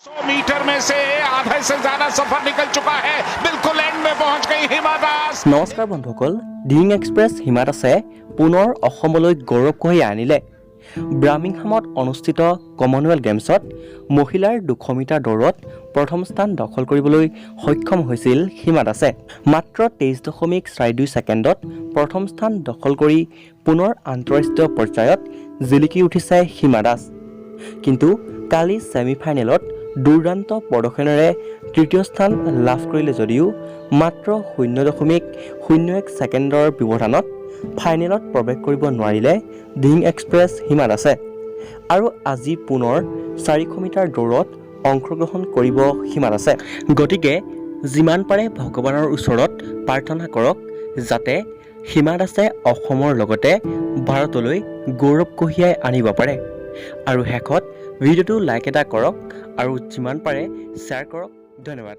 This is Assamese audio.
100 मीटर में से आधे से ज्यादा सफर निकल चुका है बिल्कुल एंड में पहुंच गई हिमा दास नमस्कार बंधुসকল ডিং এক্সপ্ৰেছ হিমা দাসে পুনৰ অসমলৈ গৌৰৱ কঢ়িয়াই আনিলে ব্ৰামিংহামত অনুষ্ঠিত কমনৱেলথ গেমছত মহিলাৰ 200 মিটাৰ দৌৰত প্ৰথম স্থান দখল কৰিবলৈ সক্ষম হৈছিল হিমা দাসে মাত্ৰ 23.42 ছেকেণ্ডত প্ৰথম স্থান দখল কৰি পুনৰ আন্তঃৰাষ্ট্ৰীয় পৰ্যায়ত জিলিকি উঠিছে হিমা দাস কিন্তু কালি সেমিফাইনেলত দুৰ্দান্ত প্ৰদৰ্শনেৰে তৃতীয় স্থান লাভ কৰিলে যদিও মাত্ৰ 0.01 ছেকেণ্ডৰ ব্যৱধানত ফাইনেলত প্ৰৱেশ কৰিব নোৱাৰিলে ডিং এক্সপ্ৰেছ হিমা দাসে আৰু আজি পুনৰ 400 মিটাৰ দৌৰত অংশগ্ৰহণ কৰিব হিমা দাসে গতিকে যিমান পাৰে ভগৱানৰ ওচৰত প্ৰাৰ্থনা কৰক যাতে হিমা দাসে অসমৰ লগতে ভাৰতলৈ গৌৰৱ কঢ়িয়াই আনিব পাৰে আৰু শেষত ভিডিঅ'টো লাইক এটা কৰক আৰু যিমান পাৰে শ্বেয়াৰ কৰক ধন্যবাদ।